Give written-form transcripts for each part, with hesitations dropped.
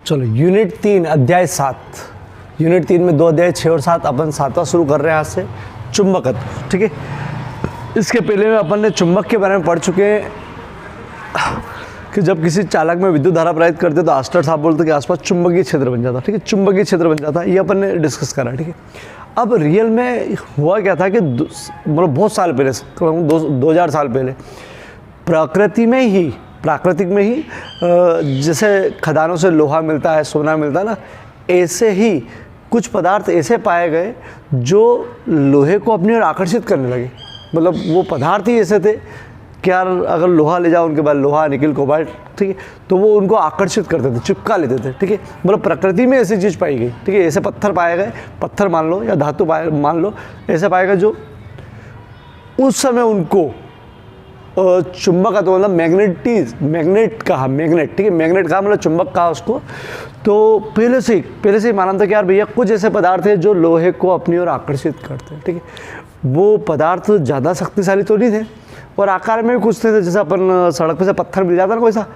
चलो यूनिट 3 अध्याय 7, यूनिट 3 में 2 अध्याय 6 और 7 अपन 7वां शुरू कर रहे हैं आज से, चुंबकत्व। ठीक है, इसके पहले में अपन ने चुंबक के बारे में पढ़ चुके हैं कि जब किसी चालक में विद्युत धारा प्रवाहित करते तो आस्टर साहब बोलते कि आसपास चुंबकीय क्षेत्र बन जाता। ठीक है, चुंबकीय क्षेत्र बन जाता, ये अपन ने डिस्कस करा। ठीक है, अब रियल में हुआ क्या था कि मतलब बहुत साल पहले, 2000 साल पहले प्राकृतिक में ही जैसे खदानों से लोहा मिलता है, सोना मिलता है ना, ऐसे ही कुछ पदार्थ ऐसे पाए गए जो लोहे को अपनी ओर आकर्षित करने लगे। मतलब वो पदार्थ ही ऐसे थे कि यार अगर लोहा ले जाओ उनके बाद, लोहा, निकल, कोबाल्ट, ठीक है, तो वो उनको आकर्षित करते थे, चिपका लेते थे। ठीक है, मतलब प्रकृति में ऐसी चीज़ पाई गई। ठीक है, ऐसे पत्थर पाए गए, पत्थर मान लो या धातु मान लो, ऐसे पाए गए जो उस समय उनको चुंबक का, तो मतलब मैग्नेट कहा, मैग्नेट। ठीक है, मैग्नेट कहा मतलब चुंबक कहा उसको। तो पहले से ही माना था कि यार भैया कुछ ऐसे पदार्थ है जो लोहे को अपनी ओर आकर्षित करते हैं। ठीक है, वो पदार्थ ज़्यादा शक्तिशाली तो नहीं थे और आकार में भी कुछ थे, जैसे अपन सड़क पे से पत्थर मिल जाता ना कोई सा,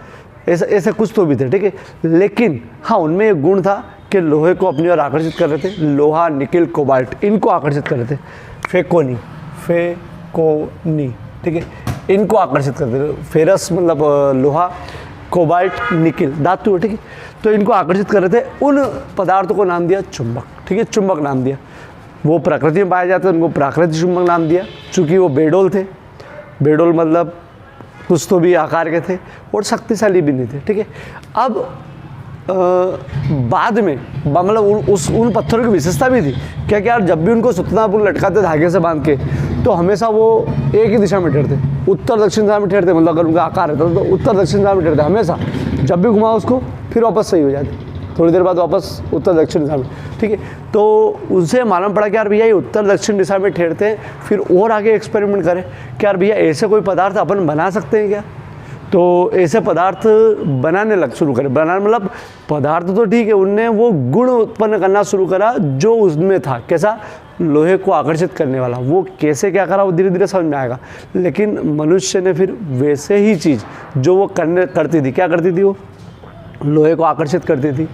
ऐसे कुछ तो भी थे। ठीक है, लेकिन हाँ उनमें एक गुण था कि लोहे को अपनी ओर आकर्षित कर रहे थे। लोहा, निकल, कोबाल्ट, इनको आकर्षित कर रहे थे। फेकोनी, ठीक है, इनको आकर्षित करते थे। फेरस मतलब लोहा, कोबाल्ट, निकल धातु। ठीक है, तो इनको आकर्षित कर रहे थे। उन पदार्थों को नाम दिया चुंबक। ठीक है, चुंबक नाम दिया। वो प्रकृति में पाए जाते हैं, उनको प्राकृतिक चुंबक नाम दिया, चूँकि वो बेडोल थे। बेडोल मतलब कुछ तो भी आकार के थे और शक्तिशाली भी नहीं थे। ठीक है, अब बाद में मतलब उन पत्थरों की विशेषता भी थी क्या कि यार जब भी उनको सुतनापुर लटकाते धागे से बांध के, तो हमेशा वो एक ही दिशा में ठहरते, उत्तर दक्षिण दिशा में ठहरते। मतलब अगर उनका आकार रहता तो उत्तर दक्षिण दिशा में ठहरते हमेशा। जब भी घुमाओ उसको फिर वापस सही हो जाते, थोड़ी देर बाद वापस उत्तर दक्षिण दिशा में। ठीक है, तो उनसे मालूम पड़ा कि यार भैया ये उत्तर दक्षिण दिशा में ठहरते हैं। फिर और आगे एक्सपेरिमेंट करें कि यार भैया ऐसे कोई पदार्थ अपन बना सकते हैं क्या। तो ऐसे पदार्थ बनाने शुरू करें। बनाने मतलब पदार्थ तो ठीक है, उनने वो गुण उत्पन्न करना शुरू करा जो उसमें था। कैसा? लोहे को आकर्षित करने वाला। वो कैसे क्या करा वो धीरे धीरे समझ में आएगा। लेकिन मनुष्य ने फिर वैसे ही चीज़ जो वो करती थी, क्या करती थी, वो लोहे को आकर्षित करती थी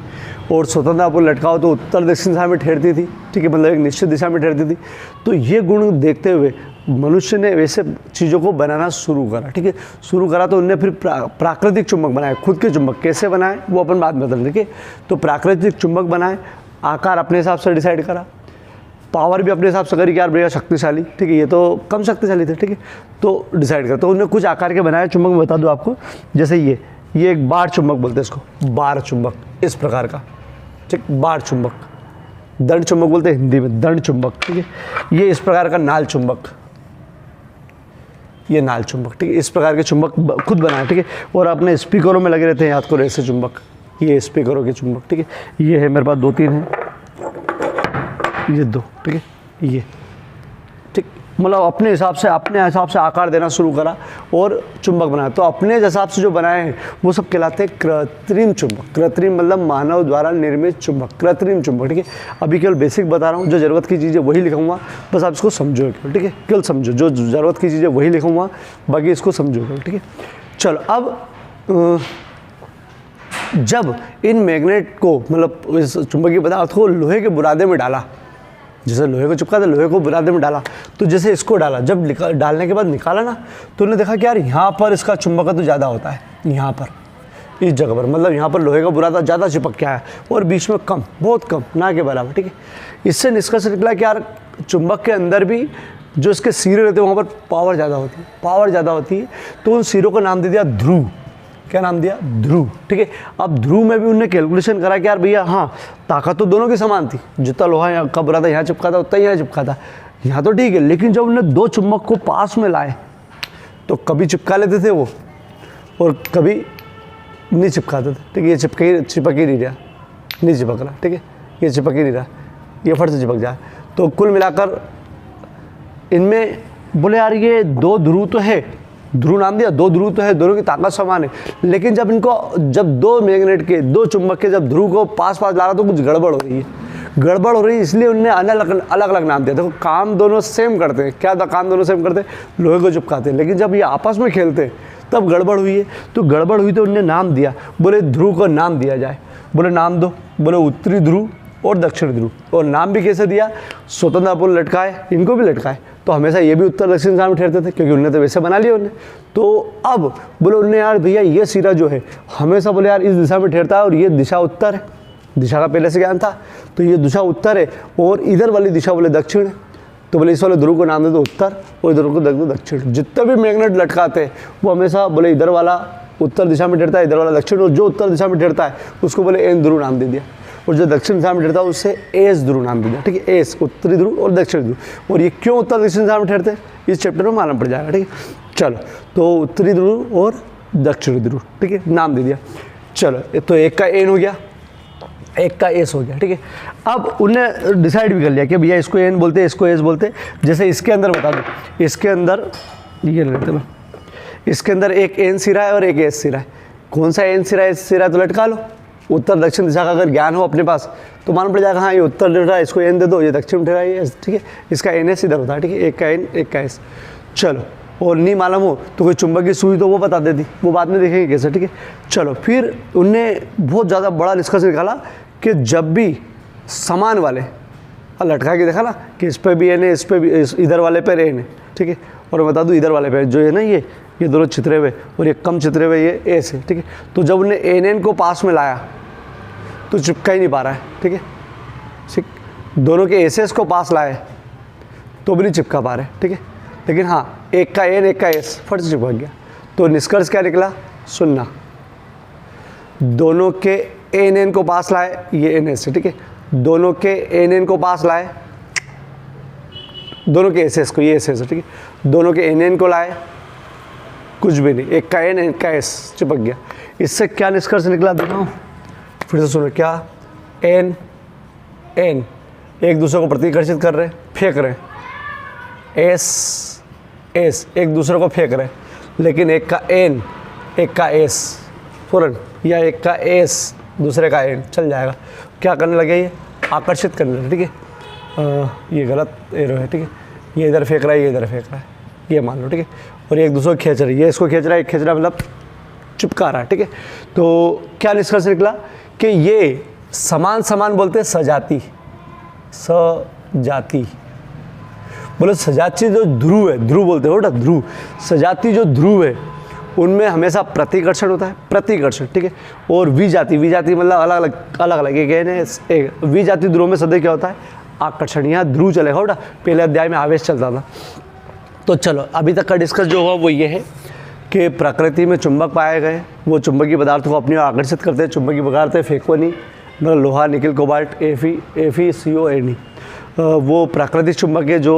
और स्वतंत्रता पर लटकाओ तो उत्तर दक्षिण दिशा में ठहरती थी। ठीक है, मतलब एक निश्चित दिशा में ठहरती थी। तो ये गुण देखते हुए मनुष्य ने वैसे चीज़ों को बनाना शुरू करा। ठीक है, शुरू करा तो उनने फिर प्राकृतिक चुंबक बनाए, खुद के चुंबक। कैसे बनाए वो अपन बाद में बदल। ठीक है, तो प्राकृतिक चुंबक बनाए, आकार अपने हिसाब से डिसाइड करा, पावर भी अपने हिसाब से करी कि यार भैया शक्तिशाली, ठीक है, ये तो कम शक्तिशाली थे। ठीक है, तो डिसाइड करा। तो उन्होंने कुछ आकार के बनाए चुंबक। मैं बता दूँ आपको, जैसे ये एक बार चुंबक बोलते हैं इसको, बार चुंबक, इस प्रकार का। ठीक, बार चुंबक, दंड चुंबक बोलते हैं हिंदी में, दंड चुंबक। ठीक है, ये इस प्रकार का नाल चुंबक, ये नाल चुंबक। ठीक है, इस प्रकार के चुंबक खुद बनाए। ठीक है, और अपने स्पीकरों में लगे रहते हैं, याद करो ऐसे चुंबक, ये स्पीकरों के चुंबक। ठीक है, ये है मेरे पास 2-3 हैं, ये 2। ठीक है, ये ठीक, मतलब अपने हिसाब से आकार देना शुरू करा और चुंबक बनाया। तो अपने हिसाब से जो बनाए हैं वो सब कहलाते हैं कृत्रिम चुंबक। कृत्रिम मतलब मानव द्वारा निर्मित चुंबक, कृत्रिम चुंबक। ठीक है, अभी केवल बेसिक बता रहा हूँ, जो ज़रूरत की चीज़ें वही लिखूँगा, बस आप इसको समझो केवल। ठीक है, केवल समझो, जो ज़रूरत की चीज़ें वही लिखूँगा, बाकी इसको समझो केवल। ठीक है, चलो अब जब इन मैग्नेट को, मतलब इस चुंबकीय पदार्थ को लोहे के बुरादे में डाला, जैसे लोहे को चिपका था, लोहे को बुरादे में डाला, तो जैसे इसको डाला, जब डालने के बाद निकाला ना, तो उन्होंने देखा कि यार यहाँ पर इसका चुंबकत्व ज़्यादा होता है, यहाँ पर, इस जगह पर। मतलब यहाँ पर लोहे का बुरादा ज़्यादा चिपक के आया और बीच में कम, बहुत कम, ना के बराबर। ठीक है, इससे निष्कर्ष निकला कि यार चुंबक के अंदर भी जो इसके सिरे रहते हैं वहाँ पर पावर ज़्यादा होती है। तो उन सिरों का नाम दे दिया ध्रुव। क्या नाम दिया? ध्रुव। ठीक है, अब ध्रुव में भी उन्होंने कैलकुलेशन करा कि यार भैया हाँ, ताकत तो दोनों की समान थी। जितना लोहा यहाँ कब रहा था, यहाँ चिपका था, उतना यहाँ चिपका था, यहाँ तो ठीक है। लेकिन जब उन्होंने 2 चुंबक को पास में लाए तो कभी चिपका लेते थे वो और कभी नहीं चिपकाते थे। ठीक है, ये चिपक ही नहीं रहा, नहीं चिपक रहा। ठीक है, ये चिपक ही नहीं रहा, ये फट से चिपक जाए। तो कुल मिलाकर इनमें बोले यार ये 2 ध्रुव तो है, ध्रुव नाम दिया, 2 ध्रुव तो है, दोनों की ताकत समान है। लेकिन जब 2 मैग्नेट के, 2 चुंबक के जब ध्रुव को पास ला रहा तो कुछ गड़बड़ हो रही है, इसलिए उनने अलग नाम दिया। देखो काम दोनों सेम करते हैं, क्या काम दोनों सेम करते हैं, लोहे को चिपकाते हैं, लेकिन जब ये आपस में खेलते हैं तब गड़बड़ हुई है। तो गड़बड़ हुई तो उनने नाम दिया, बोले ध्रुव को नाम दिया जाए। बोले नाम दो, बोले उत्तरी ध्रुव और दक्षिण ध्रुव, और नाम भी कैसे दिया, स्वतंत्र पोल लटकाए, इनको भी लटकाए, तो हमेशा ये भी उत्तर दक्षिण दिशा में ठहरते थे क्योंकि उन्होंने तो वैसे बना लिया उन्हें। तो अब बोले उन्होंने यार भैया ये सिरा जो है हमेशा बोले यार इस दिशा में ठहरता है और ये दिशा उत्तर है, दिशा का पहले से ज्ञान था, तो ये दिशा उत्तर है और इधर वाली दिशा बोले दक्षिण है, तो बोले इस वाले ध्रुव को नाम दे दो उत्तर और इधर को दे दो दक्षिण। जितने भी मैग्नेट लटकाते हैं वो हमेशा बोले इधर वाला उत्तर दिशा में ठहरता है, इधर वाला दक्षिण, और जो उत्तर दिशा में ठहरता है उसको बोले एन ध्रुव नाम दे दिया, और जो दक्षिण दिशा में ठहरता है उससे एस ध्रुव नाम दे दिया, ठीक है, एस उत्तरी ध्रुव और दक्षिण ध्रुव। और ये क्यों उत्तर दक्षिण दिशा में ठहरते हैं इस चैप्टर में मालूम पड़ जाएगा, ठीक है। चलो, तो उत्तरी ध्रुव और दक्षिणी ध्रुव, ठीक है, नाम दे दिया। चलो, तो एक का एन हो गया, एक का एस हो गया, ठीक है। अब उन्हें डिसाइड भी कर लिया कि भैया इसको एन बोलते, इसको एस बोलते। जैसे इसके अंदर बता दो, इसके अंदर ये लेते हैं, इसके अंदर एक एन सिरा है और एक एस सिरा है। कौन सा एन सिरा एस सिरा है तो लटका लो। उत्तर दक्षिण दिशा का अगर ज्ञान हो अपने पास तो मालूम पड़ जाएगा, हाँ ये उत्तर ठहरा है, इसको एन दे दो, ये दक्षिण ठहरा है, ठीक है, इसका एन एस इधर होता है, ठीक है, एक का एन एक का एस। चलो, और नहीं मालूम हो तो कोई चुंबकीय सुई तो वो बता देती, वो बाद में देखेंगे कैसे, ठीक है। चलो, फिर उनने बहुत ज़्यादा बड़ा निष्कर्ष निकाला कि जब भी समान वाले लटका के देखा ना कि इस पर भी एन है, इस पर भी, इधर वाले पर एन है, ठीक है, और मैं बता दूँ इधर वाले पे जो है ना ये दोनों चित्रे हुए और ये कम चित्रे हुए ये एस है, ठीक है। तो जब उन्हें एन एन को पास में लाया तो चिपका ही नहीं पा रहा है, ठीक है, दोनों के एस एस को पास लाए तो भी नहीं चिपका पा रहे, ठीक है, लेकिन हाँ एक का एन एक का एस फट से चिपक गया। तो निष्कर्ष क्या निकला, सुनना, दोनों के एन एन को पास लाए, ये एन एस है, ठीक है, दोनों के एन एन को पास लाए, दोनों के एस एस को, ये एस एस है, ठीक है, दोनों के एन एन को लाए, कुछ भी नहीं, एक का एन एक का एस चिपक गया। इससे क्या निष्कर्ष निकला देखो, फिर से सुनो, क्या एन एन एक दूसरे को प्रतिकर्षित कर रहे, फेंक रहे, एस एस एक दूसरे को फेंक रहे, लेकिन एक का एन एक का एस फौरन, या एक का एस दूसरे का एन चल जाएगा। क्या करने लगे, ये आकर्षित करने लगे, ठीक है, ये गलत एरो है, ठीक है, ये इधर फेंक रहा है, ये इधर फेंक रहा है, ये मान लो, ठीक है, और एक दूसरे को खींच रहा है, ये इसको खींच रहा है, खींच रहा है मतलब चिपका रहा है, ठीक है। तो क्या निष्कर्ष निकला कि ये समान समान बोलते हैं सजाती, सजाती बोले सजाती जो ध्रुव है, ध्रुव बोलते हो ना, ध्रुव, सजाती जो ध्रुव है उनमें हमेशा प्रतिकर्षण होता है, प्रतिकर्षण, ठीक है। और विजाति मतलब अलग अलग एक विजाति ध्रुव में सदैव क्या होता है, आकर्षण। यहाँ ध्रुव चलेगा ना, पहले अध्याय में आवेश चलता था। तो चलो, अभी तक का डिस्कस जो हुआ वो ये है कि प्रकृति में चुंबक पाए गए, वो चुंबकीय पदार्थों को अपनी ओर आकर्षित करते हैं। चुंबकीय पदार्थ है फेकोनी, मतलब लोहा, निकल, कोबाल्ट, FeCO, वो प्राकृतिक चुंबक है जो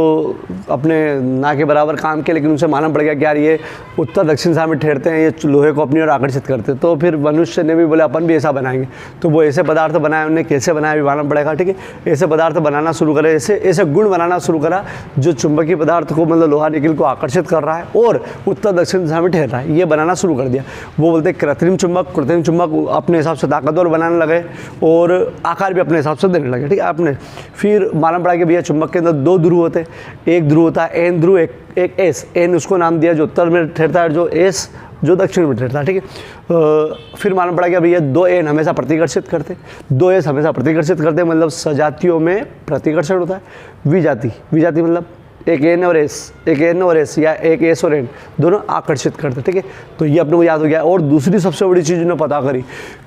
अपने ना के बराबर काम के, लेकिन उनसे मालूम पड़ गया कि यार ये उत्तर दक्षिण दिशा में ठहरते हैं, ये लोहे को अपनी ओर आकर्षित करते हैं। तो फिर मनुष्य ने भी बोले अपन भी ऐसा बनाएंगे, तो वो ऐसे पदार्थ बनाए, उन्हें कैसे बनाया भी मालूम पड़ेगा, ठीक है। ऐसे पदार्थ बनाना शुरू करे, ऐसे गुण बनाना शुरू करा जो चुंबकीय पदार्थ को, मतलब लोहा निकल को आकर्षित कर रहा है और उत्तर दक्षिण दिशा में ठहर रहा है, ये बनाना शुरू कर दिया। वो बोलते कृत्रिम चुंबक, कृत्रिम चुंबक अपने हिसाब से ताकतवर बनाने लगे और आकार भी अपने हिसाब से देने लगे, ठीक है। आपने फिर मालूम कि भैया चुंबक के अंदर दो ध्रुव होते हैं, एक ध्रुव होता है एन ध्रुव, एक एस, एन उसको नाम दिया जो उत्तर में ठहरता है, जो एस जो दक्षिण में ठहरता है, ठीक है। फिर मालूम पड़ा कि भैया दो एन हमेशा प्रतिकर्षित करते, दो एस हमेशा प्रतिकर्षित करते, मतलब सजातियों में प्रतिकर्षण होता है। विजाति मतलब एक एन और एस, एक एन और एस या एक एस और एन दोनों आकर्षित करते, ठीक है। तो ये अपने को याद हो गया। और दूसरी सबसे बड़ी चीज़ उन्होंने पता करी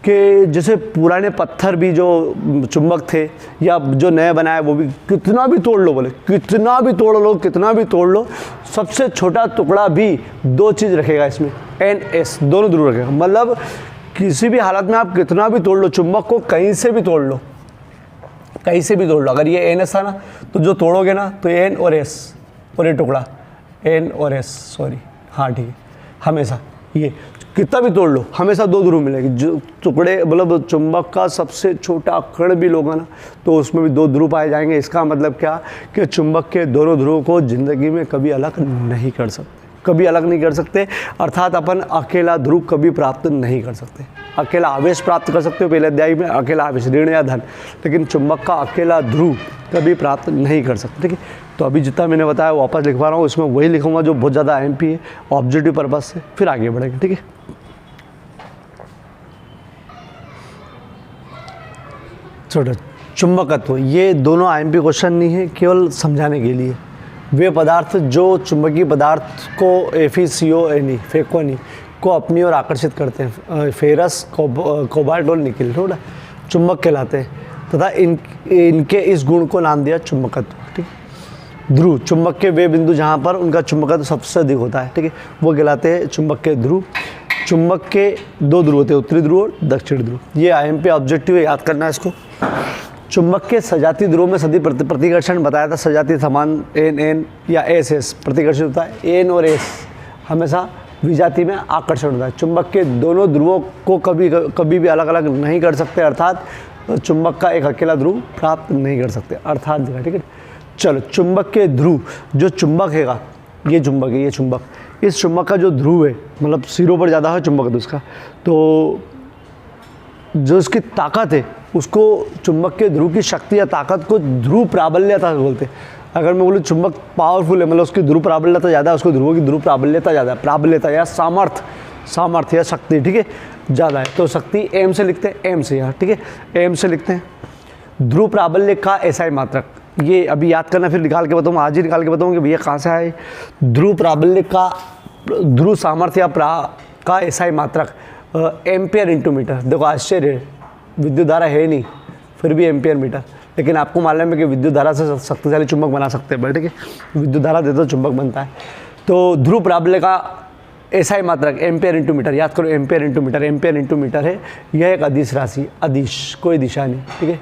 कि जैसे पुराने पत्थर भी जो चुंबक थे या जो नए बनाए वो भी कितना भी तोड़ लो, बोले कितना भी तोड़ लो, सबसे छोटा टुकड़ा भी दो चीज़ रखेगा इसमें, एन एस दोनों ध्रुव रखेगा। मतलब किसी भी हालत में आप कितना भी तोड़ लो, चुंबक को कहीं से भी तोड़ लो, कहीं से भी तोड़ लो। अगर ये एन एस था ना तो जो तोड़ोगे ना तो एन और एस और ये टुकड़ा एन और एस, सॉरी, हाँ ठीक है, हमेशा ये कितना भी तोड़ लो हमेशा दो ध्रुव मिलेगी। जो टुकड़े मतलब चुंबक का सबसे छोटा कण भी लोगा ना तो उसमें भी दो ध्रुव पाए जाएंगे। इसका मतलब क्या कि चुंबक के दोनों ध्रुवों को ज़िंदगी में कभी अलग नहीं कर सकते, कभी अलग नहीं कर सकते। अर्थात अपन अकेला ध्रुव कभी प्राप्त नहीं कर सकते। अकेला आवेश प्राप्त कर सकते हो पहले अध्याय में, अकेला आवेश ऋण या धन, लेकिन चुंबक का अकेला ध्रुव कभी प्राप्त नहीं कर सकते, ठीक है। तो अभी जितना मैंने बताया वापस लिखवा रहा हूँ, इसमें वही लिखूंगा जो बहुत ज़्यादा MP है ऑब्जेक्टिव पर्पज से, फिर आगे बढ़ेंगे, ठीक है। छोटा चुंबकत्व, ये दोनों आईएमपी क्वेश्चन नहीं है, केवल समझाने के लिए। वे पदार्थ जो चुंबकीय पदार्थ को FeCO फेकोनी को अपनी ओर आकर्षित करते हैं, फेरस, कोबाल्ट और निकिल, थोड़ा चुंबक कहलाते हैं तथा इनके इस गुण को नाम दिया चुंबकत्व। ठीक है। ध्रुव, चुंबक के वे बिंदु जहाँ पर उनका चुंबकत्व सबसे अधिक होता है, ठीक है, वो कहलाते हैं चुंबक के ध्रुव। चुंबक के 2 ध्रुव होते हैं, उत्तरी ध्रुव और दक्षिण ध्रुव। ये आईएमपी ऑब्जेक्टिव है, याद करना है इसको। चुंबक के सजातीय ध्रुवों में सदी प्रतिकर्षण बताया था, सजातीय समान n या s प्रतिकर्षण होता है, n और s हमेशा विजातीय में आकर्षण होता है। चुंबक के दोनों ध्रुवों को कभी भी अलग अलग नहीं कर सकते, अर्थात चुंबक का एक अकेला ध्रुव प्राप्त नहीं कर सकते, अर्थात, ठीक है। चलो, चुंबक के ध्रुव, जो चुंबक हैगा, ये चुंबक है, ये चुंबक, इस चुंबक का जो ध्रुव है, मतलब सिरों पर ज़्यादा है चुंबक है उसका, तो जो इसकी ताकत है उसको चुंबक के ध्रुव की शक्ति या ताकत को ध्रुव प्राबल्यता बोलते हैं। अगर मैं बोलूँ चुंबक पावरफुल है, मतलब उसकी ध्रुव प्राबल्यता ज़्यादा है, उसको ध्रुवों की ध्रुव प्राबल्यता ज़्यादा है, प्राबल्यता या सामर्थ्य या शक्ति, ठीक है, ज़्यादा है, तो शक्ति m से लिखते हैं, m से यहाँ, ठीक है, m से लिखते हैं। ध्रुव प्राबल्य का SI मात्रक, ये अभी याद करना, फिर निकाल के बताऊँ, आज ही निकाल के बताऊँ कि भैया कहाँ से आए। ध्रुव प्राबल्य का ध्रुव सामर्थ्य या का SI मात्रक एम्पियर इंटू मीटर। देखो आश्चर्य है, विद्युत धारा है नहीं, फिर भी एम्पियर मीटर, लेकिन आपको मालूम है कि विद्युत धारा से शक्तिशाली चुंबक बना सकते हैं, ठीक है, विद्युत धारा दे तो चुंबक बनता है। तो ध्रुव प्राबल्य का SI मात्रक एम्पियर इंटू मीटर, याद करो ampere into metre, ampere into metre है, यह एक अदिश राशि, अदिश, कोई दिशा नहीं, ठीक है,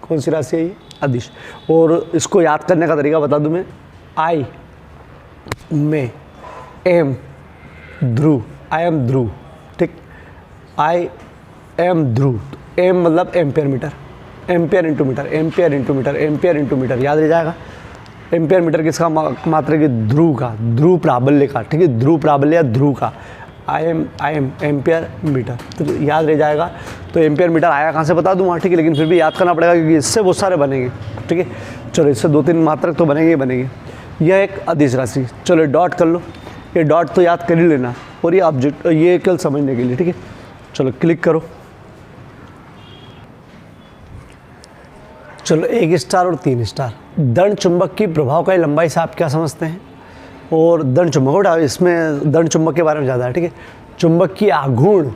कौन सी राशि है ये, अदिश। और इसको याद करने का तरीका बता दूं मैं, I में M ध्रुव, I am ध्रुव, ठीक, I am ध्रुव, M मतलब ampere metre, ampere into metre, ampere into metre, ampere into metre, याद रह जाएगा। एम्पियर मीटर किसका मात्रक है, ध्रुव का, ध्रुव प्राबल्य का, ठीक है, ध्रुव प्राबल्य या ध्रुव का, आई एम एम्पियर मीटर, तो याद रह जाएगा। तो एम्पियर मीटर आया कहाँ से बता दूंगा, ठीक है, लेकिन फिर भी याद करना पड़ेगा क्योंकि इससे बहुत सारे बनेंगे, ठीक है। चलो, इससे 2-3 मात्रक तो बनेंगे ही बनेंगे। यह एक अदिश राशि, चलो डॉट कर लो, ये डॉट तो याद कर ही लेना, और ये ऑब्जेक्ट, ये कल समझने के लिए, ठीक है। चलो क्लिक करो, चलो 1 स्टार और 3 स्टार। दंड चुंबक की प्रभावकारी लंबाई से आप क्या समझते हैं, और दंड चुंबक उठा, इसमें दंड चुंबक के बारे में ज़्यादा है, ठीक है। चुंबक की आघूर्ण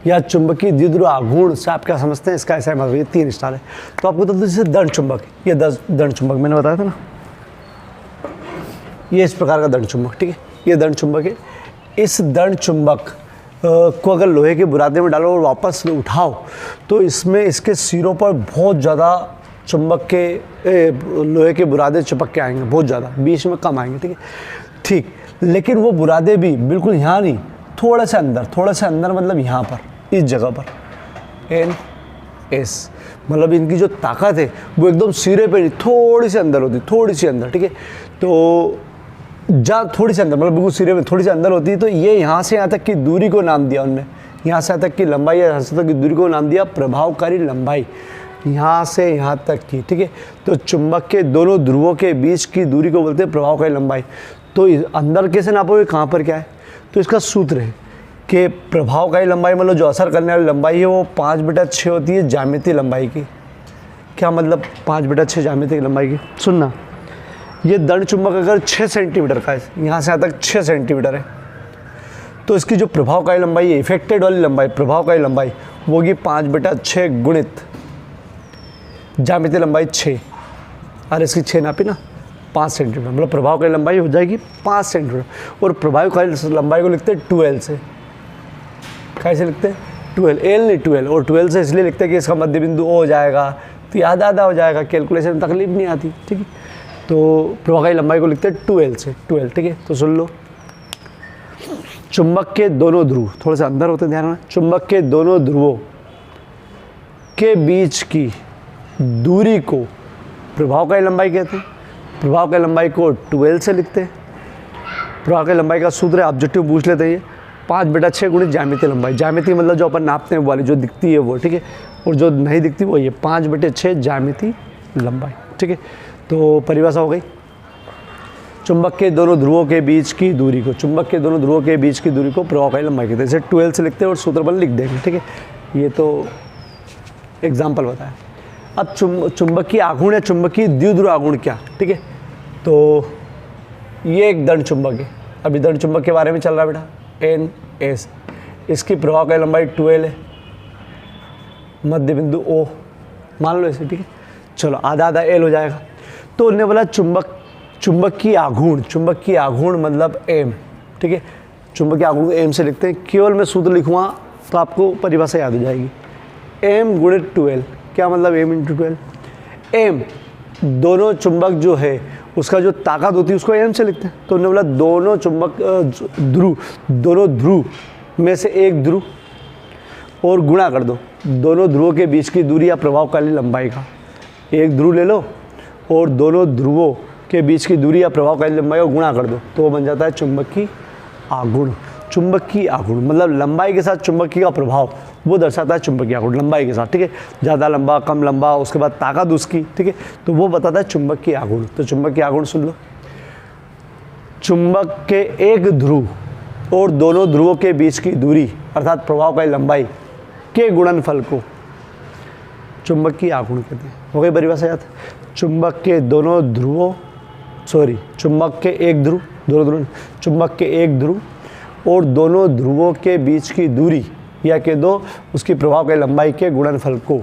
या चुंबकीय द्विध्रुव आघूर्ण से आप क्या समझते हैं, इसका ऐसा मतलब, ये 3 स्टार है। तो आपको तो जैसे दंड चुंबक, ये 10 दंड चुंबक मैंने बताया था ना, ये इस प्रकार का दंड चुंबक, ठीक है, ये दंड चुंबक है। इस दंड चुंबक को अगर लोहे के बुरादे में डालो और वापस उठाओ तो इसमें इसके सिरों पर बहुत ज़्यादा चुंबक के लोहे के बुरादे चिपक के आएंगे, बहुत ज़्यादा, बीच में कम आएंगे, ठीक है, ठीक। लेकिन वो बुरादे भी बिल्कुल यहाँ नहीं, थोड़ा सा अंदर मतलब यहाँ पर, इस जगह पर, NS, मतलब इनकी जो ताकत है वो एकदम सिरे पे नहीं, थोड़ी सी अंदर होती, थोड़ी सी अंदर, ठीक है। तो जहाँ थोड़ी सी अंदर, मतलब बिल्कुल सिरे में थोड़ी सी अंदर होती है, तो ये यहाँ से यहाँ तक की दूरी को नाम दिया उनने, यहाँ से यहाँ तक की लंबाई या यहाँ से तक की दूरी को नाम दिया प्रभावकारी लंबाई, यहाँ से यहाँ तक की, ठीक है। तो चुंबक के दोनों ध्रुवों के बीच की दूरी को बोलते हैं प्रभावकारी लंबाई। तो अंदर कैसे नापोगे, कहाँ पर क्या है, तो इसका सूत्र है कि प्रभावकारी लंबाई मतलब जो असर करने वाली लंबाई है वो 5/6 होती है ज्यामितीय लंबाई की। क्या मतलब 5/6 ज्यामितीय लंबाई की, सुनना, ये दंड चुंबक अगर 6 सेंटीमीटर का है, यहाँ से यहाँ तक 6 सेंटीमीटर है, तो इसकी जो प्रभावकारी लंबाई है, इफेक्टेड वाली लंबाई, प्रभावकारी लंबाई वो होगी 5/6 गुणित ज्यामितीय लंबाई 6, और इसकी 6 नापी ना, 5 सेंटीमीटर, मतलब प्रभावकारी लंबाई हो जाएगी 5 सेंटीमीटर। और प्रभावकारी लंबाई को लिखते हैं 2L से, कैसे लिखते हैं, 12, L नहीं 12, और 12 से इसलिए लिखते हैं कि इसका मध्य बिंदु O हो जाएगा, तो याद आधा हो जाएगा, कैलकुलेशन में तकलीफ नहीं आती, ठीक है। तो प्रभावकारी लंबाई को लिखते हैं 2L से, 2L, ठीक है। तो सुन लो, चुंबक के दोनों ध्रुव, थोड़े से अंदर होते हैं, ध्यान रखना, चुंबक के दोनों ध्रुवों के बीच की दूरी को प्रभावकारी लंबाई कहते हैं। प्रभावकारी लंबाई को 2L से लिखते हैं। प्रभावकारी लंबाई का सूत्र है, ऑब्जेक्टिव पूछ लेते हैं, ये 5/6 गुणित ज्यामितीय लंबाई, ज्यामितीय मतलब जो अपन नापते हैं वो वाली जो दिखती है वो, ठीक है, और जो नहीं दिखती वो ये 5/6 ज्यामितीय लंबाई, ठीक है। तो परिभाषा हो गई, चुंबक के दोनों ध्रुवों के बीच की दूरी को, चुंबक के दोनों ध्रुवों के बीच की दूरी को प्रभावकारी लंबाई कहते हैं। इसे 2L से लिखते हैं और सूत्र बल लिख देंगे, ठीक है। ये तो एग्जाम्पल बताया। अब चुंबकीय आघूर्ण या चुंबकीय द्विध्रुव आघूर्ण क्या, ठीक है। तो ये एक दंड चुंबक है, अभी दंड चुंबक के बारे में चल रहा है बेटा, एन एस, इसकी प्रभावकारी लंबाई 12 है, मध्य बिंदु ओ मान लो ऐसे, ठीक है। चलो आधा आधा एल हो जाएगा। तो उन्होंने बोला चुंबकीय आघूर्ण मतलब एम, ठीक है। चुंबकीय आघूर्ण एम से लिखते हैं, केवल मैं सूत्र लिखूँगा तो आपको परिभाषा याद हो जाएगी, एम गुणित 12। क्या मतलब एम इंटू 12? एम दोनों चुंबक जो है उसका जो ताकत होती है उसको एम से लिखते हैं। तो उन्होंने बोला दोनों चुंबक दोनों ध्रुव में से एक ध्रुव और गुणा कर दो दोनों ध्रुवों के बीच की दूरी या प्रभावकारी लंबाई का। एक ध्रुव ले लो और दोनों ध्रुवों के बीच की दूरी या प्रभावकारी लंबाई को गुणा कर दो तो वो बन जाता है चुंबकीय आघूर्ण। चुंबकीय आघूर्ण मतलब लंबाई के साथ चुंबकीय का प्रभाव वो दर्शाता है चुंबकीय आघूर्ण, लंबाई के साथ, ठीक है। ज़्यादा लंबा, कम लंबा, उसके बाद ताकत उसकी, ठीक है, तो वो बताता है चुंबकीय आघूर्ण। तो चुंबकीय आघूर्ण सुन लो, चुंबक के एक ध्रुव और दोनों ध्रुवों के बीच की दूरी अर्थात प्रभावकारी लंबाई के गुणनफल को चुंबकीय आघूर्ण कहते हैं। हो गई परिभाषा याद? चुंबक के दोनों ध्रुवों चुंबक के एक ध्रुव और दोनों ध्रुवों के बीच की दूरी या कह दो उसकी प्रभावकारी लंबाई के गुणनफल को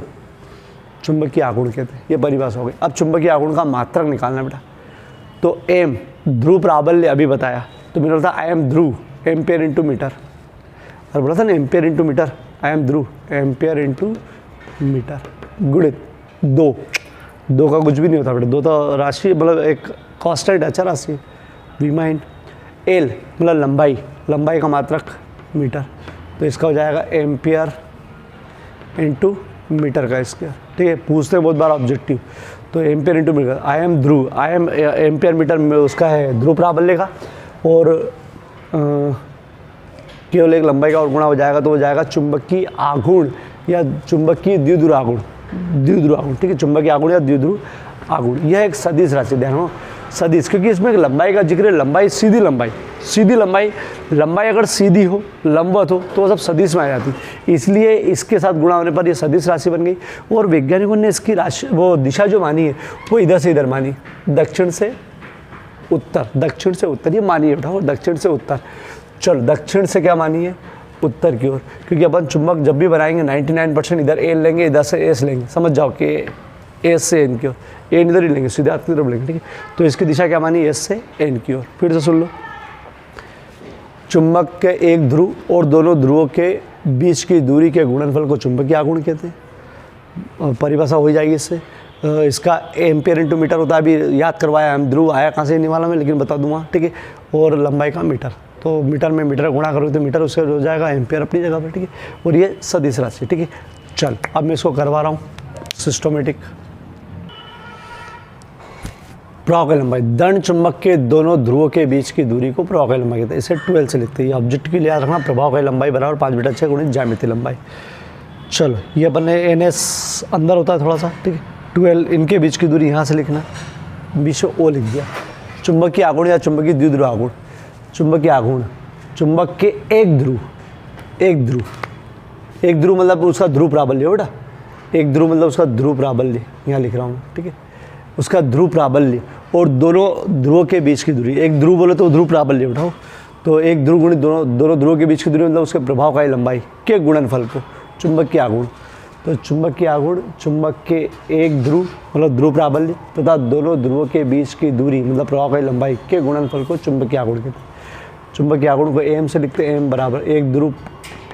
चुंबकीय आघूर्ण कहते हैं। ये परिभाषा हो गई। अब चुंबकीय आघूर्ण का मात्रक निकालना बेटा। तो एम ध्रुव प्राबल्य अभी बताया, तो मैंने बोला था I am Dhruv ampere into metre, और बोला था ना ampere into metre, I am Dhruv ampere into metre गुणित दो का कुछ भी नहीं होता बेटा, दो तो राशि मतलब एक कांस्टेंट अच्छा राशि, वी माइन एल मतलब लंबाई का मात्रक मीटर, तो इसका हो जाएगा एम्पियर इंटू मीटर का स्क्वायर, ठीक है। पूछते हैं बहुत बार ऑब्जेक्टिव, तो ampere into metre, I am ampere metre में उसका है ध्रुव प्राबल्य का, और केवल एक लंबाई का और गुणा हो जाएगा तो हो जाएगा चुंबकीय आघूर्ण या चुंबकीय द्विध्रुव आघूर्ण, ठीक है। चुंबकीय आघूर्ण या द्विध्रुव आघूर्ण, यह एक सदिश राशि, ध्यान हो सदिश, क्योंकि इसमें लंबाई का जिक्र है, लंबाई सीधी लंबाई अगर सीधी हो, लंबवत हो तो वो सब सदिश में आ जाती, इसलिए इसके साथ गुणा होने पर ये सदिश राशि बन गई। और वैज्ञानिकों ने इसकी राशि वो दिशा जो मानी है वो इधर से इधर मानी, दक्षिण से उत्तर ये मानी है बेटा, दक्षिण से उत्तर। चलो दक्षिण से क्या मानी है? उत्तर की ओर, क्योंकि अपन चुंबक जब भी बनाएंगे 99% इधर एल लेंगे, इधर से एस लेंगे, समझ जाओ कि एस से एन की ओर, एन इधर ही लेंगे, सीधे हाथ की तरफ लेंगे, ठीक है। तो इसकी दिशा क्या मानी? एस से एन की ओर। फिर से सुन लो, चुंबक के एक ध्रुव और दोनों ध्रुवों के बीच की दूरी के गुणनफल को चुंबकीय आघूर्ण कहते हैं। परिभाषा हो जाएगी इससे, इसका एम्पियर इंटू मीटर होता है, अभी याद करवाया हम, ध्रुव आया कहाँ से नहीं वाला मैं, लेकिन बता दूंगा, ठीक है। और लंबाई का मीटर, तो मीटर में मीटर गुणा करोगे तो मीटर उससे हो जाएगा एम्पियर अपनी जगह पर, ठीक है। और ये सदिश राशि, ठीक है। चल अब मैं इसको करवा रहा हूँ सिस्टोमेटिक। प्रभावकारी लंबाई, दंड चुंबक के दोनों ध्रुवों के बीच की दूरी को प्रभावकारी लंबाई कहते हैं। इसे 12 से लिखते हैं। ऑब्जेक्ट के लिए याद रखना, प्रभावकारी लंबाई बराबर 5/6 गुणित ज्यामितीय लंबाई। चलो ये अपने NS अंदर होता है थोड़ा सा, ठीक है। 12 इनके बीच की दूरी यहाँ से लिखना, बीच में O लिख दिया। चुंबकीय आघूर्ण या चुंबकीय द्विध्रुव आघूर्ण, चुंबकीय आघूर्ण चुंबक के एक ध्रुव मतलब उसका ध्रुव प्राबल्य बेटा, एक ध्रुव मतलब उसका ध्रुव प्राबल्य, यहाँ लिख रहा हूँ, ठीक है। उसका ध्रुव प्राबल्य और दोनों ध्रुवों के बीच की दूरी, एक ध्रुव बोले तो ध्रुव प्राबल्य उठाओ, तो एक ध्रुव गुणित दोनों ध्रुवों के बीच की दूरी मतलब उसके प्रभावकारी लंबाई के गुणनफल को चुंबकीय आघूर्ण। तो चुंबकीय आघूर्ण चुंबक के एक ध्रुव मतलब ध्रुव प्राबल्य तथा दोनों ध्रुवों के बीच की दूरी मतलब प्रभावकारी लंबाई के गुणनफल को चुंबकीय आघूर्ण कहते हैं। चुंबकीय आघूर्ण को एम से लिखते हैं, एम बराबर एक ध्रुव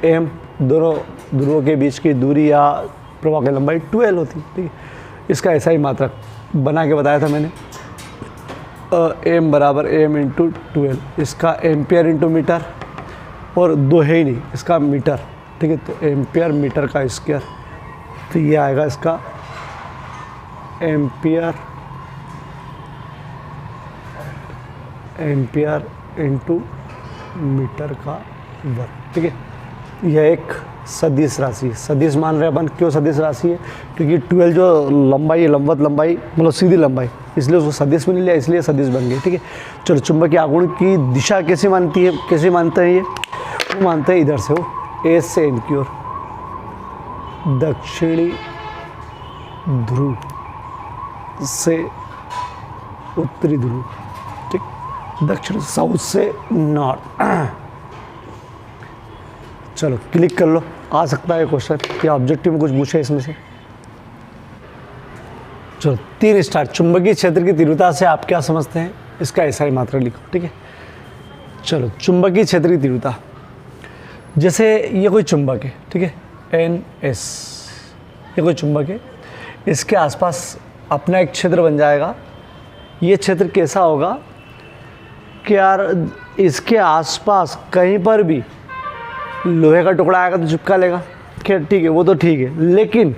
एम, दोनों ध्रुवों के बीच की दूरी या प्रभावकारी लंबाई 12 होती है, ठीक है। इसका ऐसा ही मात्रक बना के बताया था मैंने, एम बराबर एम इंटू 12, इसका एम्पियर इंटू मीटर, और दो है ही नहीं, इसका मीटर, ठीक है। तो एम्पियर मीटर का स्क्वायर, तो ये आएगा इसका एम्पियर इंटू मीटर का वर्ग, ठीक है। यह एक सदिश राशि, सदिश मान रहे अपन, क्यों सदिश राशि है? क्योंकि 12 जो लंबाई है, लंबवत लंबाई मतलब सीधी लंबाई, इसलिए उसको सदिश में नहीं लिया, इसलिए सदिश बन गई, ठीक है। चलो चुंबकीय आघूर्ण की दिशा कैसे मानते हैं ये? वो मानते हैं इधर से, हो एस से एन की ओर, दक्षिणी ध्रुव से उत्तरी ध्रुव, ठीक, दक्षिण साउथ से नॉर्थ। चलो क्लिक कर लो, आ सकता है क्वेश्चन या ऑब्जेक्टिव में कुछ पूछे इसमें से। चलो 3 स्टार। चुंबकीय क्षेत्र की तीव्रता से आप क्या समझते हैं, इसका ऐसा ही मात्रा लिखो, ठीक है। चलो चुंबकीय क्षेत्र की तीव्रता, जैसे ये कोई चुंबक है, ठीक है, NS, ये कोई चुंबक है, इसके आसपास अपना एक क्षेत्र बन जाएगा। ये क्षेत्र कैसा होगा कि यार इसके आसपास कहीं पर भी लोहे का टुकड़ा आएगा तो चिपका लेगा, खैर ठीक है, वो तो ठीक है। लेकिन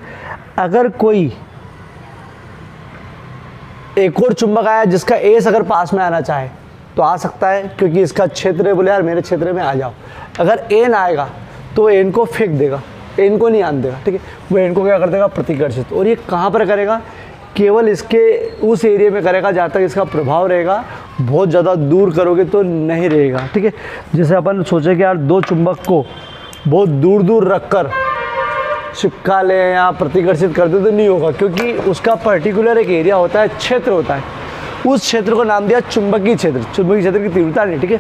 अगर कोई एक और चुंबक आया जिसका एस अगर पास में आना चाहे तो आ सकता है, क्योंकि इसका क्षेत्र है, बोले यार मेरे क्षेत्र में आ जाओ। अगर एन आएगा तो एन को फेंक देगा, एन को नहीं आने देगा, ठीक है, वो एन को क्या कर देगा, प्रतिकर्षित। और ये कहाँ पर करेगा, केवल इसके उस एरिया में करेगा जहाँ तक इसका प्रभाव रहेगा, बहुत ज़्यादा दूर करोगे तो नहीं रहेगा, ठीक है। जैसे अपन सोचे कि यार 2 चुंबक को बहुत दूर दूर रख कर चिपका ले या प्रतिकर्षित कर दे तो नहीं होगा, क्योंकि उसका पर्टिकुलर एक एरिया होता है, क्षेत्र होता है, उस क्षेत्र को नाम दिया चुंबकीय क्षेत्र। चुंबकीय क्षेत्र की तीव्रता नहीं, ठीक है।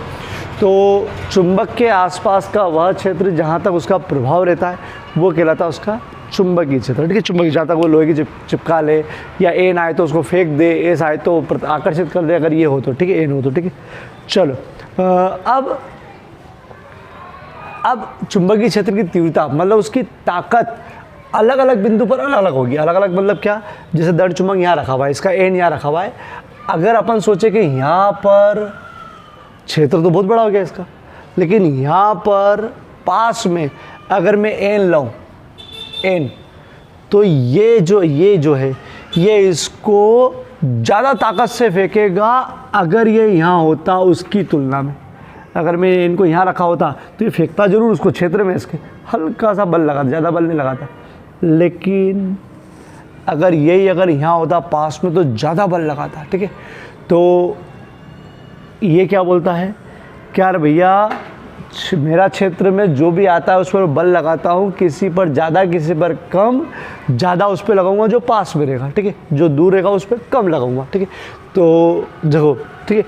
तो चुंबक के आसपास का वह क्षेत्र जहाँ तक उसका प्रभाव रहता है वो कहलाता है उसका चुंबकीय क्षेत्र, ठीक है। चुंबकीय, जहाँ तक वो लोहे की चिपका ले, या एन आए तो उसको फेंक दे, एस आए तो आकर्षित कर दे, अगर ये हो तो, ठीक है, एन हो तो, ठीक है। चलो अब चुंबकीय क्षेत्र की तीव्रता मतलब उसकी ताकत अलग अलग बिंदु पर अलग अलग होगी। अलग अलग मतलब क्या, जैसे दंड चुंबक यहाँ रखा हुआ है, इसका एन यहाँ रखा हुआ है। अगर अपन सोचे कि यहाँ पर क्षेत्र तो बहुत बड़ा हो गया इसका, लेकिन यहाँ पर पास में अगर मैं एन लाऊं, एन, तो ये जो है ये इसको ज़्यादा ताकत से फेंकेगा अगर ये यहाँ होता उसकी तुलना में। अगर मैं इनको यहाँ रखा होता तो ये फेंकता जरूर उसको क्षेत्र में, इसके हल्का सा बल लगाता, ज़्यादा बल नहीं लगाता। लेकिन अगर अगर यहाँ होता पास में तो ज़्यादा बल लगाता, ठीक है। तो ये क्या बोलता है कि यार भैया मेरा क्षेत्र में जो भी आता है उस पर बल लगाता हूँ, किसी पर ज़्यादा किसी पर कम, ज़्यादा उस पर लगाऊंगा जो पास में रहेगा, ठीक है, जो दूर रहेगा उस पर कम लगाऊंगा, ठीक है। तो देखो, ठीक है,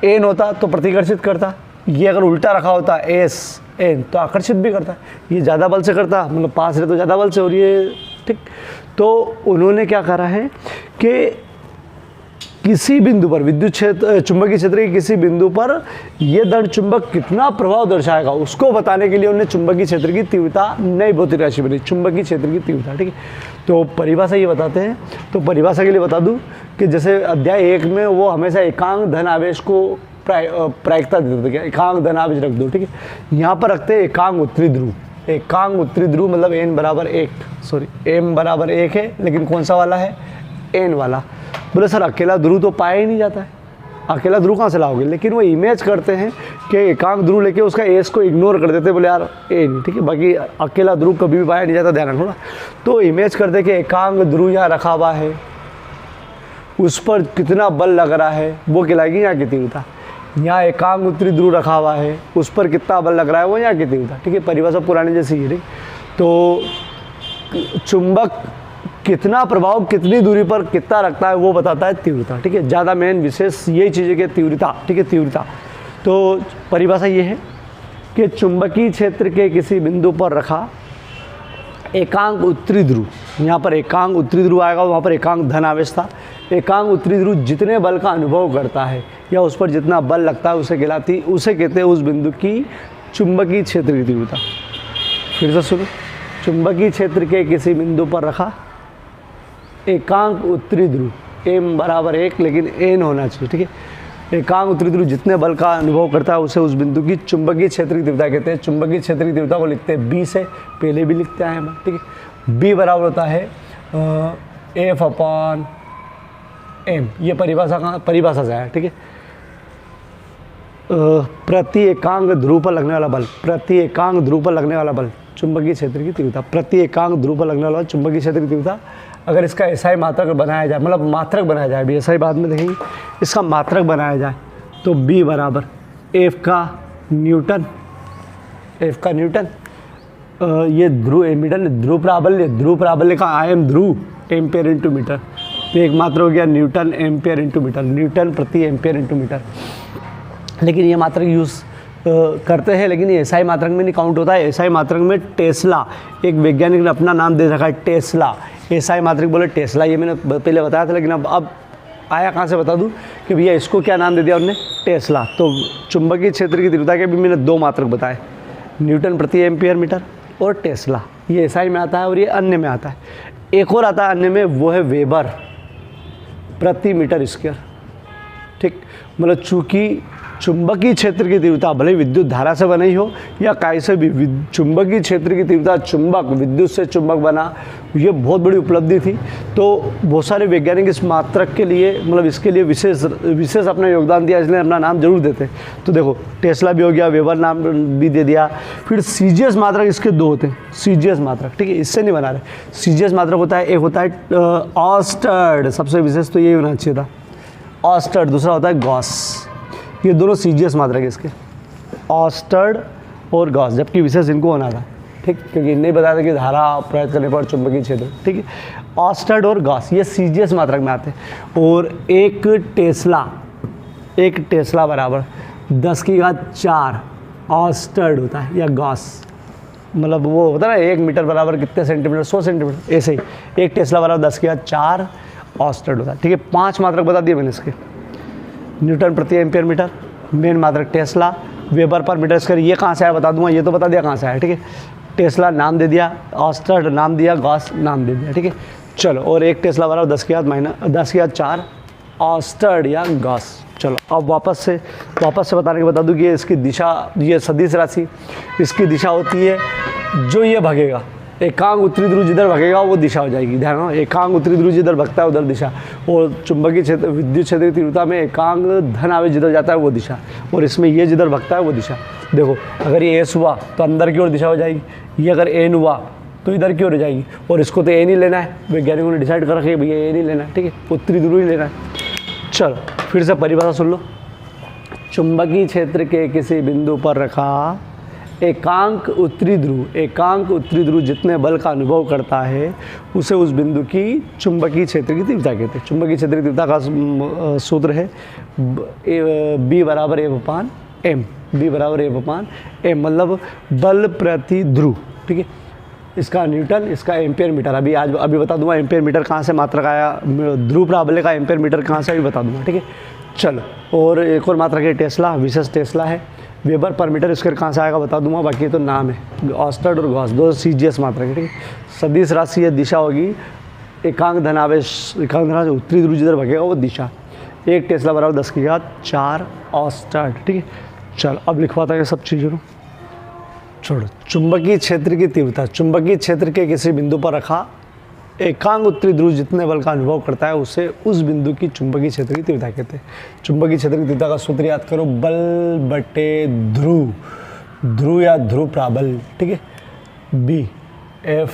एन होता तो प्रतिकर्षित करता, ये अगर उल्टा रखा होता एस एन तो आकर्षित भी करता, ये ज़्यादा बल से करता, मतलब पास रहे तो ज़्यादा बल से, और ये ठीक। तो उन्होंने क्या करा है कि किसी बिंदु पर विद्युत क्षेत्र, चुंबकीय क्षेत्र के किसी बिंदु पर यह दंड चुंबक कितना प्रभाव दर्शाएगा उसको बताने के लिए उन्होंने चुंबकीय क्षेत्र की तीव्रता नई भौतिक राशि बनी, चुंबकीय क्षेत्र की तीव्रता, ठीक है। तो परिभाषा ये बताते हैं, तो परिभाषा के लिए बता दूं कि जैसे अध्याय 1 में वो हमेशा एकांक धन आवेश को प्रायिकता देते थे, क्या एकांक धन आवेश रख दो, ठीक है। यहाँ पर रखते हैं एकांक उत्तरी ध्रुव। एकांक उत्तरी ध्रुव मतलब एम बराबर 1 है, लेकिन कौन सा वाला है, एन वाला। बोले सर अकेला ध्रुव तो पाया ही नहीं जाता है, अकेला ध्रुव कहाँ से लाओगे, लेकिन वो इमेज करते हैं कि एकांक ध्रुव लेके उसका एस को इग्नोर कर देते, बोले यार ए नहीं, ठीक है, बाकी अकेला ध्रुव कभी भी पाया नहीं जाता, ध्यान रखो ना। तो इमेज करते कि एकांक ध्रुव यहाँ रखा हुआ है, उस पर कितना बल लग रहा है वो कहलाएगी यहाँ की तीव्रता। यहाँ एकांक उत्तरी ध्रुव रखा हुआ है, उस पर कितना बल लग रहा है वो यहाँ की तीव्रता, ठीक है। परिभाषा पुरानी जैसी है, ठीक। तो चुंबक कितना प्रभाव कितनी दूरी पर कितना रखता है वो बताता है तीव्रता, ठीक है। ज़्यादा मेन विशेष यही चीज़ है कि तीव्रता, ठीक है, तीव्रता। तो परिभाषा ये है कि चुंबकीय क्षेत्र के किसी बिंदु पर रखा एकांक उत्तरी ध्रुव, यहाँ पर एकांक उत्तरी ध्रुव आएगा, वहाँ पर एकांक धन आवेश था। एकांक उत्तरी ध्रुव जितने बल का अनुभव करता है या उस पर जितना बल लगता है उसे कहते हैं उस बिंदु की चुंबकीय क्षेत्र की तीव्रता। फिर से सुनो, चुंबकीय क्षेत्र के किसी बिंदु पर रखा एकांक उत्तरी ध्रुव, एम बराबर 1 लेकिन एन होना चाहिए, ठीक है। एकांक उत्तरी ध्रुव जितने बल का अनुभव करता है उसे उस बिंदु की चुंबकीय क्षेत्र की तीव्रता कहते हैं। चुंबकीय क्षेत्र की तीव्रता को लिखते हैं बी से, पहले भी लिखते आए हम, ठीक है। बी बराबर होता है F/m, ये परिभाषा से आया, ठीक है। प्रति एकांक ध्रुव पर लगने वाला बल, प्रति एकांक ध्रुव पर लगने वाला बल चुंबकीय क्षेत्र की तीव्रता, प्रति एकांक ध्रुव पर लगने वाला चुंबकीय क्षेत्र की तीव्रता। अगर इसका एसआई मात्रक बनाया जाए, मतलब मात्रक बनाया जाए, भी एसआई बाद में देखेंगे, इसका मात्रक बनाया जाए तो बी बराबर एफ का न्यूटन, ये ध्रुव एमिडन ध्रुव प्राबल्य का आयम ध्रुव, एम्पेयर इंटू मीटर। तो एक मात्रक हो गया newton ampere into metre, newton प्रति एम्पेयर इंटू मीटर। लेकिन ये मात्रक यूज़ करते हैं, लेकिन ये एसआई मात्रक में नहीं काउंट होता है। एसआई मात्रक में टेस्ला, एक वैज्ञानिक ने अपना नाम दे रखा है टेस्ला, एसआई मात्रक बोले टेस्ला। ये मैंने पहले बताया था, लेकिन अब आया कहाँ से बता दूँ कि भैया इसको क्या नाम दे दिया उन्होंने, टेस्ला। तो चुंबकीय क्षेत्र की तीव्रता के भी मैंने 2 मात्रक बताए, न्यूटन प्रति एम्पियर मीटर और टेस्ला। ये एसआई में आता है और ये अन्य में आता है। एक और आता है अन्य में, वो है वेबर प्रति मीटर स्क्वायर। ठीक, मतलब चूँकि चुंबकीय क्षेत्र की तीव्रता भले विद्युत धारा से बनी हो या काहे से भी, चुंबकीय क्षेत्र की तीव्रता चुंबक, विद्युत से चुंबक बना, ये बहुत बड़ी उपलब्धि थी। तो बहुत सारे वैज्ञानिक इस मात्रक के लिए, मतलब इसके लिए विशेष अपना योगदान दिया, इसलिए अपना नाम जरूर देते हैं। तो देखो टेस्ला भी हो गया, वेबर नाम भी दे दिया। फिर सीजीएस मात्रक इसके 2 होते हैं, सीजीएस मात्रक, ठीक है, इससे नहीं बना रहे। सीजीएस मात्रक होता है, एक होता है ऑस्टर्ड, सबसे विशेष तो यही होना चाहिए था, ऑस्टर्ड। दूसरा होता है गॉस। ये दोनों सीजीएस मात्रक है इसके, ऑस्टर्ड और गॉस, जबकि विशेष इनको होना था। ठीक, क्योंकि नहीं बताया था कि धारा प्रयोग करने पर चुंबकीय क्षेत्र। ठीक है, ऑस्टर्ड और गॉस ये सीजीएस मात्रक में आते हैं। और एक टेस्ला बराबर 10⁴ ऑस्टर्ड होता है या गॉस, मतलब वो होता है ना 1 मीटर बराबर कितने सेंटीमीटर, 100 सेंटीमीटर, ऐसे ही 1 टेस्ला बराबर 10⁴ ऑस्टर्ड होता है। ठीक है, 5 मात्रक बता दिए मैंने इसके, न्यूटन प्रति एम्पियर मीटर, मेन मात्रक टेस्ला, वेबर पर मीटर स्क्वायर। ये कहाँ से आया बता दूंगा, ये तो बता दिया कहाँ से आया। ठीक है, टेस्ला नाम दे दिया, ऑस्टर्ड नाम दिया, गॉस नाम दे दिया। ठीक है, चलो, और 1 टेस्ला बराबर 10⁴ ऑस्टर्ड या गॉस। चलो अब वापस से बताने के बता दूं कि ये इसकी दिशा, ये सदिश राशि, इसकी दिशा होती है जो ये भगेगा, एकांक उत्तरी ध्रुव जिधर भगेगा वो दिशा हो जाएगी। ध्यान रखो, एकांक उत्तरी ध्रुव जिधर भगता है उधर दिशा। और चुंबकीय क्षेत्र, विद्युत क्षेत्र की तीव्रता में एकांक धन आवेश जिधर जाता है वो दिशा, और इसमें ये जिधर भगता है वो दिशा। देखो, अगर ये एस हुआ तो अंदर की ओर दिशा हो जाएगी, ये अगर एन हुआ तो इधर की ओर हो जाएगी। और इसको तो एन ही लेना है, वैज्ञानिकों ने डिसाइड कर रखा है भैया एन ही लेना है। ठीक है, उत्तरी ध्रुव ही लेना है। चलो फिर से परिभाषा सुन लो। चुंबकीय क्षेत्र के किसी बिंदु पर रखा एकांक उत्तरी ध्रुव जितने बल का अनुभव करता है उसे उस बिंदु की चुंबकीय क्षेत्र की तीव्रता कहते हैं। चुंबकीय क्षेत्र की तीव्रता का सूत्र है B बराबर F/m, B बराबर F/m, मतलब बल प्रति ध्रुव। ठीक है, इसका न्यूटन, इसका एम्पेयर मीटर। अभी बता दूंगा एम्पेयर मीटर कहाँ से मात्रक आया, ध्रुव प्राबल्य का एम्पेयर मीटर कहाँ से, अभी बता दूंगा। ठीक है, चलो, और एक और मात्रक है टेस्ला, विशेष टेस्ला है। वेबर पर मीटर स्क्वायर कहाँ से आएगा बता दूंगा, बाकी तो नाम है। ऑस्टर्ड और गॉस 2 सीजीएस मात्रक है। ठीक है, सदिश राशि ये दिशा होगी, एकांक धनावेश उत्तरी ध्रुव जिधर भगेगा वो दिशा। 1 टेस्ला बराबर 10⁴ ऑस्टर्ड। ठीक है, चलो अब लिखवाता है सब चीज़ों को, छोड़ो। चुंबकीय क्षेत्र की तीव्रता, चुंबकीय क्षेत्र के किसी बिंदु पर रखा एकांक उत्तरी ध्रुव जितने बल का अनुभव करता है उसे उस बिंदु की चुंबकीय क्षेत्र की तीव्रता कहते हैं। चुंबकीय क्षेत्र की तीव्रता का सूत्र याद करो, बल बटे ध्रुव या ध्रुव प्राबल्य। ठीक है, B F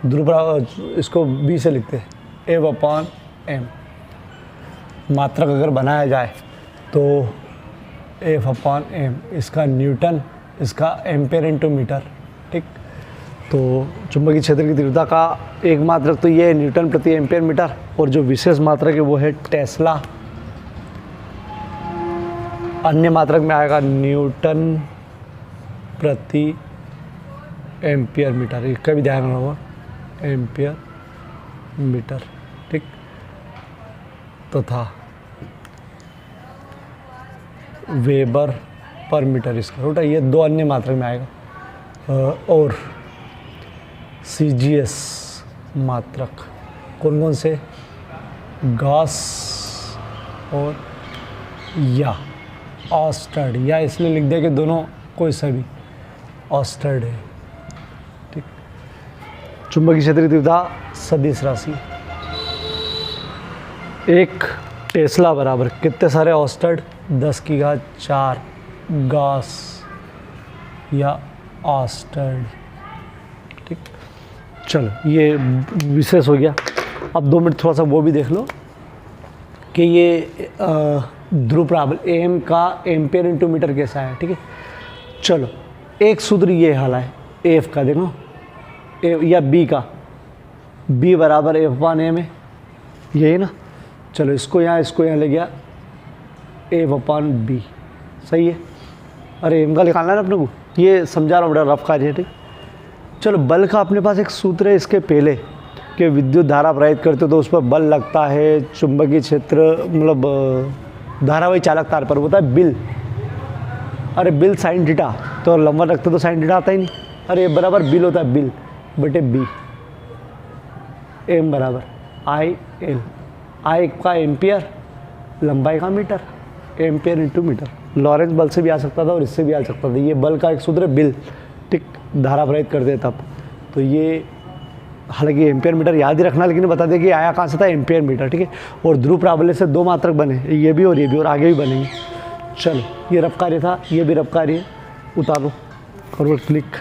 ध्रुव प्राबल्य, इसको B से लिखते हैं F/m। मात्रक अगर बनाया जाए तो F/m, इसका न्यूटन, इसका एम्पेयर इंटू मीटर। ठीक, तो चुंबकीय क्षेत्र की तीव्रता का एक मात्रक तो ये है न्यूटन प्रति एम्पेयर मीटर, और जो विशेष मात्रक है वो है टेस्ला। अन्य मात्रक में आएगा न्यूटन प्रति एम्पियर मीटर, इसका भी ध्यान रखना, एम्पियर मीटर। ठीक, तो था वेबर पर मीटर स्क्वायर, उठा, ये 2 अन्य मात्रक में आएगा। और सीजीएस मात्रक कौन कौन से, गॉस और या ऑस्टर्ड, या इसलिए लिख दिया कि दोनों कोई सा भी ऑस्टर्ड है। ठीक, चुंबकीय क्षेत्र की तीव्रता सदिश राशि, 1 टेस्ला बराबर कितने सारे ऑस्टर्ड, 10⁴ गॉस या ऑस्टर्ड। ठीक, चलो ये विशेष हो गया। अब 2 मिनट थोड़ा सा वो भी देख लो कि ये ध्रुव प्राबल्य एम का एम्पेयर इंटू मीटर कैसा है। ठीक है, चलो एक सूत्र ये हाल है एफ का, देखो या बी का, बी बराबर एफ अपान एम है, यही ना। चलो इसको यहाँ ले गया, एफ अपान बी, सही है। अरे एम का निकालना है ना अपने को, ये समझा रहा हूँ, बड़ा रफ कार्य है, ठीक। चलो बल का अपने पास एक सूत्र है इसके पहले कि विद्युत धारा प्रवाहित करते तो उस पर बल लगता है, चुंबकीय क्षेत्र मतलब धारावाही चालक तार पर होता है बिल। अरे बिल साइन थीटा, तो लंबवत रखते तो साइन थीटा आता ही नहीं। अरे बराबर बिल होता है, बिल बटे बी, एम बराबर आई एल, आई का एम्पियर, लंबाई का metre, ampere into metre. Lorentz बल से भी आ सकता था और इससे भी आ सकता था। ये बल का एक सूत्र है बिल, ठीक, धारा प्रवाहित करते तब। तो ये हालांकि एम्पियर मीटर याद ही रखना, लेकिन बता दें कि आया कहाँ से था, एम्पियर मीटर, ठीक है। और ध्रुव प्राबल्य से 2 मात्रक बने, ये भी और आगे भी बनेंगे। चलो ये रफ कार्य था, ये भी रफ कार्य है, उतारो, फॉरवर्ड क्लिक।